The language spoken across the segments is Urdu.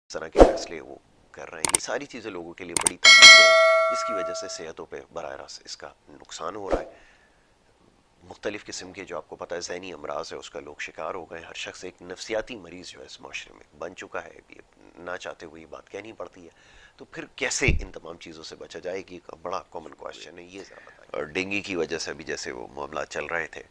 اس طرح کے فیصلے وہ کر رہے ہیں. یہ ساری چیزیں لوگوں کے لیے بڑی تکلیف ہے جس کی وجہ سے صحتوں پہ براہ راست اس کا نقصان ہو رہا ہے. مختلف قسم کے جو آپ کو پتہ ہے ذہنی امراض ہے اس کا لوگ شکار ہو گئے. ہر شخص ایک نفسیاتی مریض جو ہے اس معاشرے میں بن چکا ہے. یہ نہ چاہتے ہوئے یہ بات کہنی پڑتی ہے. تو پھر کیسے ان تمام چیزوں سے بچا جائے کہ ایک بڑا کامن کوشچن ہے یہ ذرا بتائیے. ڈینگی کی وجہ سے بھی جیسے وہ معاملات چل رہے تھے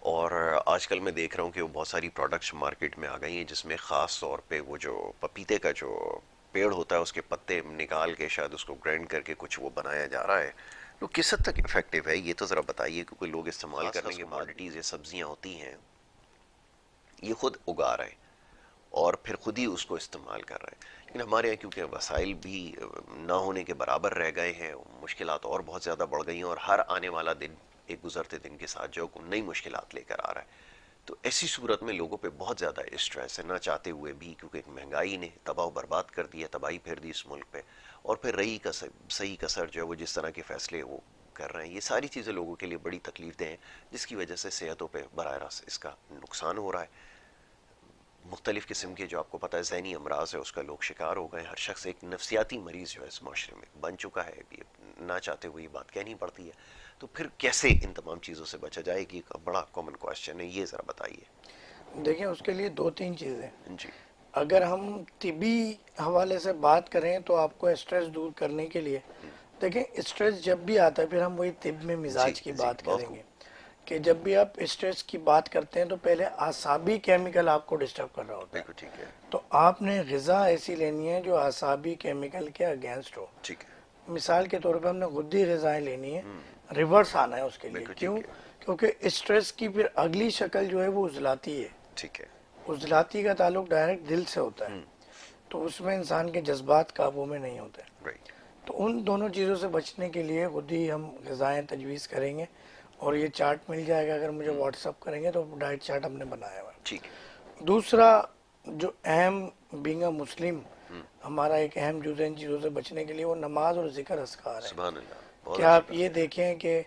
اور آج کل میں دیکھ رہا ہوں کہ وہ بہت ساری پروڈکٹس مارکیٹ میں آ گئی ہیں جس میں خاص طور پہ وہ جو پپیتے کا جو پیڑ ہوتا ہے اس کے پتے نکال کے شاید اس کو گرائنڈ کر کے کچھ وہ بنایا جا رہا ہے. تو کس حد تک افیکٹو ہے یہ تو ذرا بتائیے کیونکہ لوگ استعمال کرنے کے کوموڈیٹیز یا سبزیاں ہوتی ہیں یہ خود اگا رہے ہیں اور پھر خود ہی اس کو استعمال کر رہے ہیں. لیکن ہمارے یہاں کیونکہ وسائل بھی نہ ہونے کے برابر رہ گئے ہیں مشکلات اور بہت زیادہ بڑھ گئی ہیں اور ہر آنے والا دن ایک گزرتے دن کے ساتھ جو نئی مشکلات لے کر آ رہا ہے. تو ایسی صورت میں لوگوں پہ بہت زیادہ اسٹریس ہے نہ چاہتے ہوئے بھی کیونکہ مہنگائی نے تباہ و برباد کر دیا تباہی پھیر دی اس ملک پہ. اور پھر رہی صحیح کثر جو ہے وہ جس طرح کے فیصلے وہ کر رہے ہیں یہ ساری چیزیں لوگوں کے لیے بڑی تکلیف دہ ہیں جس کی وجہ سے صحتوں پہ براہ راست اس کا نقصان ہو رہا ہے. مختلف قسم کے جو آپ کو پتہ ہے ذہنی امراض ہے اس کا لوگ شکار ہو گئے. ہر شخص ایک نفسیاتی مریض جو ہے اس معاشرے میں بن چکا ہے. یہ نہ چاہتے ہوئے یہ بات کہنی پڑتی ہے. تو پھر کیسے ان تمام چیزوں سے بچا جائے کہ ایک بڑا کامن کوشچن ہے یہ ذرا بتائیے. دیکھیں اس کے لیے دو تین چیزیں. جی اگر ہم طبی حوالے سے بات کریں تو آپ کو اسٹریس دور کرنے کے لیے دیکھیں اسٹریس جب بھی آتا ہے پھر ہم وہی طب میں جی مزاج کی جی بات بہت کریں خوب. گے کہ جب بھی آپ اسٹریس کی بات کرتے ہیں تو پہلے اعصابی کیمیکل آپ کو ڈسٹرب کر رہا ہوتا بالکل ہے. ٹھیک ہے. تو آپ نے غذا ایسی لینی ہے جو اعصابی کیمیکل کے اگینسٹ ہو. ٹھیک ہے. مثال کے طور پہ ہم نے غدی غذائیں لینی ہے. ریورس آنا ہے اس کے لیے. بالکل کیوں؟ ٹھیک ہے. کیونکہ اسٹریس کی پھر اگلی شکل جو ہے وہ عضلاتی ہے. ٹھیک ہے. عضلاتی کا تعلق ڈائریکٹ دل سے ہوتا ہے. تو اس میں انسان کے جذبات قابو میں نہیں ہوتے. رائٹ. تو ان دونوں چیزوں سے بچنے کے لیے خود ہی ہم غذائیں تجویز کریں گے اور یہ چارٹ مل جائے گا اگر مجھے واٹس اپ کریں گے تو ڈائٹ چارٹ ہم نے بنایا ہوا ہے. ٹھیک ہے. دوسرا جو اہم بینگ اے مسلم ہمارا ایک اہم جزء ان چیزوں سے بچنے کے لیے وہ نماز اور ذکر اذکار ہے. سبحان اللہ بہت کیا اچھی آپ یہ بات ہے. دیکھیں کہ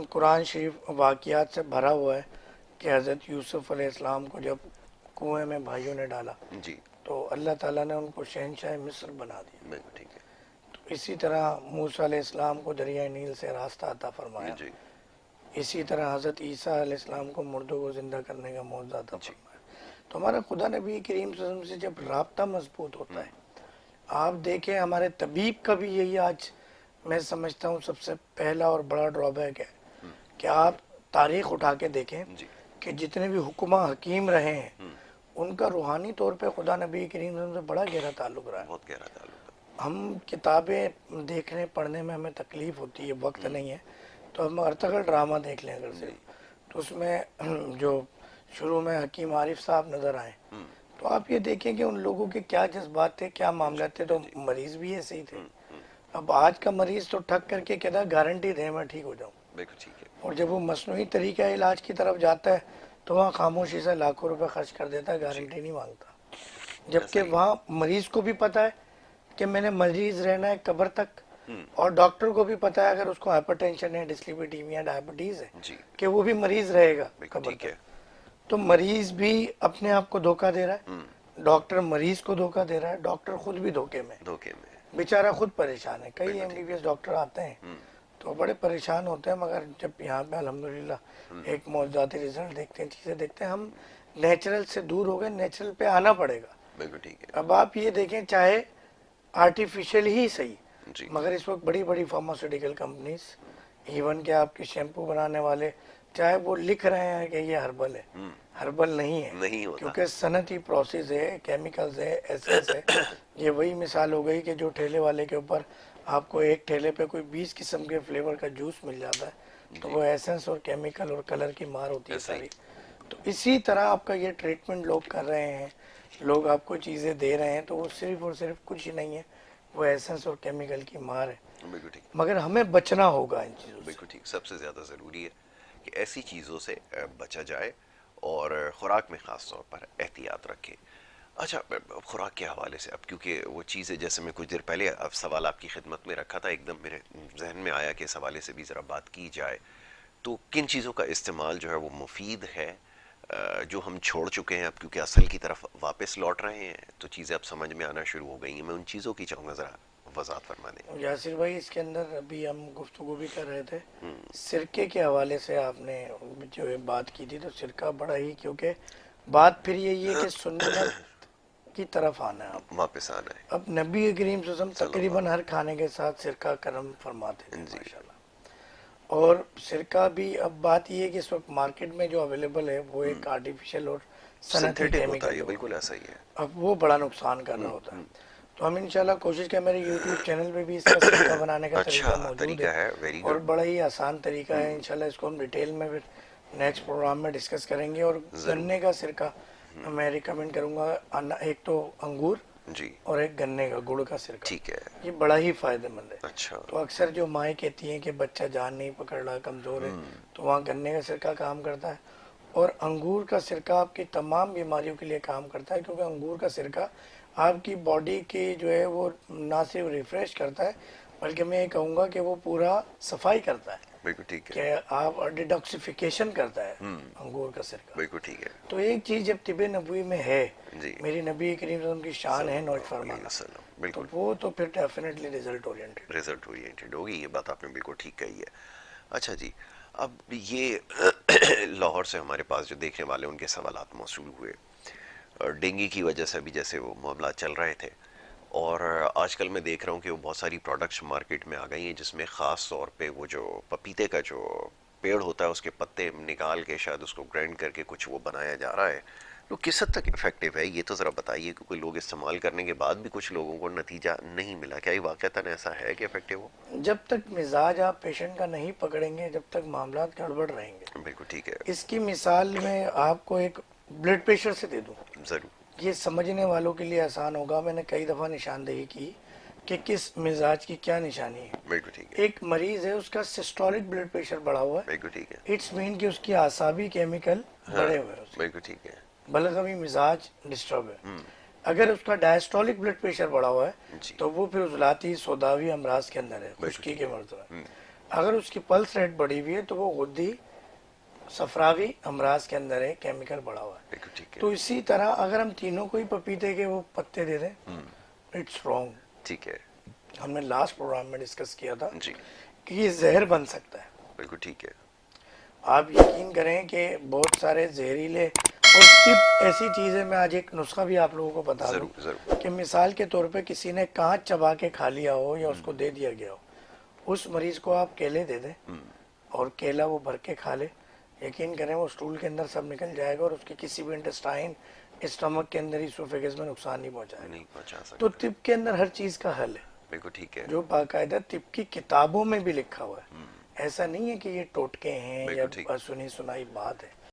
قرآن شریف واقعات سے بھرا ہوا ہے کہ حضرت یوسف علیہ السلام کو جب کنویں میں بھائیوں نے ڈالا جی تو اللہ تعالیٰ نے ان کو شہنشاہ مصر بنا دیا. بالکل ٹھیک ہے. تو اسی طرح موسیٰ علیہ السلام کو دریائے نیل سے راستہ عطا فرمایا. جی اسی طرح حضرت عیسیٰ علیہ السلام کو مردوں کو زندہ کرنے کا معجزہ عطا جی. فرمایا. تو ہمارا خدا نبی کریم صلی اللہ علیہ وسلم سے جب رابطہ مضبوط ہوتا ہے آپ دیکھیں ہمارے طبیب کا بھی یہی آج میں سمجھتا ہوں سب سے پہلا اور بڑا ڈرا بیک ہے کہ آپ تاریخ اٹھا کے دیکھیں جی کہ جتنے بھی حکمہ حکیم رہے ہیں ان کا روحانی طور پہ خدا نبی کریم صلی اللہ علیہ وسلم سے بڑا گہرا تعلق رہا ہے. بہت گہرا تعلق ہے. ہم کتابیں دیکھنے پڑھنے میں ہمیں تکلیف ہوتی ہے وقت نہیں ہے تو ہم ارطغرل ڈرامہ دیکھ لیں اگر جی صرف تو اس میں جو شروع میں حکیم عارف صاحب نظر آئے تو آپ یہ دیکھیں کہ ان لوگوں کے کیا جذبات تھے کیا معاملات تھے. تو جی مریض بھی ایسے ہی تھے. اب آج کا مریض تو ٹھک کر کے کہتا ہے گارنٹی دیں میں ٹھیک ہو جاؤں بالکل ٹھیک ہے. اور جب وہ مصنوعی طریقہ علاج کی طرف جاتا ہے تو وہاں خاموشی سے لاکھوں روپے خرچ کر دیتا ہے جی گارنٹی نہیں مانگتا. ایسا جبکہ ہی وہاں مریض کو بھی پتا ہے کہ میں نے مریض رہنا ہے قبر تک اور ڈاکٹر کو بھی پتا ہے اگر اس کو ہائپر ٹینشن ہے ڈسلیپیڈیمیا ڈائبٹیز ہے جی کہ وہ بھی مریض رہے گا بالکل قبر ٹھیک تک. ہے. تو مریض بھی اپنے آپ کو دھوکہ دے رہا ہے ڈاکٹر مریض کو دھوکہ دے رہا ہے ڈاکٹر خود بھی دھوکے میں دھوکے میں. بیچارہ خود پریشان ہے. کئی بالکل ایم بی ٹھیک بی ہے. ایس ڈاکٹر آتے ہیں تو بڑے پریشان ہوتے ہیں مگر جب یہاں پہ الحمدللہ ایک معجزاتی رزلٹ دیکھتے ہیں چیزیں دیکھتے ہیں ہم نیچرل سے دور ہو گئے. نیچرل پہ آنا پڑے گا. بالکل ٹھیک ہے. اب آپ یہ دیکھیں چاہے آرٹیفیشل ہی صحیح جی مگر اس وقت بڑی بڑی فارماسیوٹیکل کمپنیز ایون کہ آپ کے شیمپو بنانے والے چاہے وہ لکھ رہے ہیں کہ یہ ہربل ہے ہربل نہیں ہے نہیں ہوتا. کیونکہ صنعتی پروسیس ہے کیمیکلز ہے ایسنس ہے. یہ وہی مثال ہو گئی کہ جو ٹھیلے والے کے اوپر آپ کو ایک ٹھیلے پہ کوئی 20 قسم کے فلیور کا جوس مل جاتا ہے تو جی وہ ایسنس اور کیمیکل اور کلر کی مار ہوتی ہے ایسا ہی. ساری. تو اسی طرح آپ کا یہ ٹریٹمنٹ لوگ کر رہے ہیں لوگ آپ کو چیزیں دے رہے ہیں تو وہ صرف اور صرف کچھ ہی نہیں ہے وہ ایسنس اور کیمیکل کی مار ہے. بالکل ٹھیک. مگر ہمیں بچنا ہوگا ان چیزوں سے. بالکل ٹھیک. سب سے زیادہ ضروری ہے کہ ایسی چیزوں سے بچا جائے اور خوراک میں خاص طور پر احتیاط رکھے. اچھا خوراک کے حوالے سے اب کیونکہ وہ چیزیں جیسے میں کچھ دیر پہلے اب سوال آپ کی خدمت میں رکھا تھا ایک دم میرے ذہن میں آیا کہ اس حوالے سے بھی ذرا بات کی جائے. تو کن چیزوں کا استعمال جو ہے وہ مفید ہے جو ہم چھوڑ چکے ہیں اب کیونکہ اصل کی طرف واپس لوٹ رہے ہیں تو چیزیں اب سمجھ میں آنا شروع ہو گئی ہیں. میں ان چیزوں کی چاہوں گا ذرا وضاحت فرما دیں. یاسر بھائی اس کے اندر ابھی ہم گفتگو بھی کر رہے تھے سرکے کے حوالے سے، آپ نے جو یہ بات کی تھی، تو سرکہ بڑا ہی، کیونکہ بات پھر یہی ہے کہ سنت کی طرف آنا ہے. واپس آنا ہے. اب نبی کریم صلی اللہ علیہ وسلم صلی تقریباً اللہ. ہر کھانے کے ساتھ سرکہ کرم فرماتے تھے جی. ماشاءاللہ. اور سرکہ بھی اب بات یہ ہے کہ اس وقت مارکیٹ میں جو اویلیبل ہے وہ ایک آرٹیفیشل اور صنعتی سنتھیٹک ہوتا ہے کیمیکل یہ، ہوتا بالکل ہے. ایسا ہی ہے. اب وہ بڑا نقصان کر رہا ہوتا ہے. تو ہم انشاءاللہ کوشش کریں، میرے یوٹیوب چینل پہ بھی اس کا سرکہ بنانے کا طریقہ اچھا موجود طریقہ ہے ہے، ویری اور گڈ. بڑا ہی آسان طریقہ ہے. انشاءاللہ اس کو ہم ڈیٹیل میں پھر نیکسٹ پروگرام میں ڈسکس کریں گے. اور ضرور. گنے کا سرکہ میں ریکمینڈ کروں گا، ایک تو انگور جی. اور ایک گنے کا گڑ کا سرکہ. ٹھیک ہے. یہ بڑا ہی فائدہ مند ہے. اچھا. تو اکثر جو مائیں کہتی ہیں کہ بچہ جان نہیں پکڑ رہا، کمزور ہے، تو وہاں گنے کا سرکہ کام کرتا ہے. اور انگور کا سرکہ آپ کی تمام بیماریوں کے لیے کام کرتا ہے، کیونکہ انگور کا سرکہ آپ کی باڈی کی جو ہے وہ نہ صرف ریفریش کرتا ہے بلکہ میں یہ کہوں گا کہ وہ پورا صفائی کرتا ہے، بالکل ٹھیک ہے. کہ آپ ڈیٹاکسیفیکیشن کرتا ہے انگور کا سرکہ. بالکل ٹھیک ہے. تو ایک چیز جب طب نبوی میں ہے، جی. میری نبی کریم صلی اللہ علیہ وسلم کی شان ہے صلی نوٹ اللہ علیہ فرمانا، وسلم. تو بالکل. وہ تو پھر definitely result oriented. Result oriented ہوگی، یہ بات آپ نے بالکل ٹھیک کہی ہے. اچھا جی، اب یہ لاہور سے ہمارے پاس جو دیکھنے والے ان کے سوالات موصول ہوئے اور ڈینگی کی وجہ سے بھی جیسے وہ معاملات چل رہے تھے، اور آج کل میں دیکھ رہا ہوں کہ وہ بہت ساری پروڈکٹس مارکیٹ میں آ گئی ہیں جس میں خاص طور پہ وہ جو پپیتے کا جو پیڑ ہوتا ہے اس کے پتے نکال کے شاید اس کو گرائنڈ کر کے کچھ وہ بنایا جا رہا ہے. تو کس حد تک افیکٹو ہے یہ تو ذرا بتائیے، کیونکہ لوگ استعمال کرنے کے بعد بھی کچھ لوگوں کو نتیجہ نہیں ملا. کیا یہ واقعتاً ایسا ہے کہ افیکٹو ہو؟ جب تک مزاج آپ پیشنٹ کا نہیں پکڑیں گے، جب تک معاملات گڑبڑ رہیں گے. بالکل ٹھیک ہے. اس کی مثال میں آپ کو ایک بلڈ پریشر سے دے دوں، ضرور. یہ سمجھنے والوں کے لیے آسان ہوگا. میں نے کئی دفعہ نشاندہی کی کہ کس مزاج کی کیا نشانی ہے. بالکل ٹھیک ہے. ایک مریض ہے، اس کا سسٹولک بلڈ پریشر بڑھا ہوا ہے، بالکل ٹھیک ہے. اٹس مین کہ اس کی اعصابی کیمیکل ہاں بڑھے ہوئے ہیں، بالکل ٹھیک ہے. بلغمی مزاج ڈسٹرب ہے. اگر اس کا ڈائسٹولک بلڈ پریشر بڑھا ہوا ہے جی. تو وہ پھر عضلاتی سوداوی امراض کے اندر ہے، بالکل خشکی ٹھیک کے ہے. مرض ہے. اگر اس کی پلس ریٹ بڑھی ہوئی ہے تو وہ غدی صفراوی امراض کے اندر ہے، کیمیکل بڑھا ہوا ہے. بالکل ٹھیک ہے. تو اسی طرح اگر ہم تینوں کو ہی پپیتے کے وہ پتے دے دیں، اٹس رانگ. ٹھیک ہے. ہم نے لاسٹ پروگرام میں ڈسکس کیا تھا جی. کہ یہ زہر بن سکتا ہے. بالکل ٹھیک ہے. آپ یقین کریں کہ بہت سارے زہریلے اور طب ایسی چیز ہے، میں آج ایک نسخہ بھی آپ لوگوں کو بتا دوں ضرور ضرور. کہ مثال کے طور پہ کسی نے کانچ چبا کے کھا لیا ہو یا اس کو دے دیا گیا ہو، اس مریض کو آپ کیلے دے دیں اور کیلا وہ بھر کے کھا لے، یقین کریں وہ اسٹول کے اندر سب نکل جائے گا اور اس کی کسی بھی انٹسٹائن اسٹمک کے اندر اسوفیگس میں نقصان نہیں پہنچائے نہیں گا. پہنچا تو سکتا. طب کے اندر ہر چیز کا حل ہے، بالکل ٹھیک ہے. جو باقاعدہ طب کی کتابوں میں بھی لکھا ہوا ہے. ایسا نہیں ہے کہ یہ ٹوٹکے ہیں یا بالکل ٹھیک. سنی سنائی بات ہے.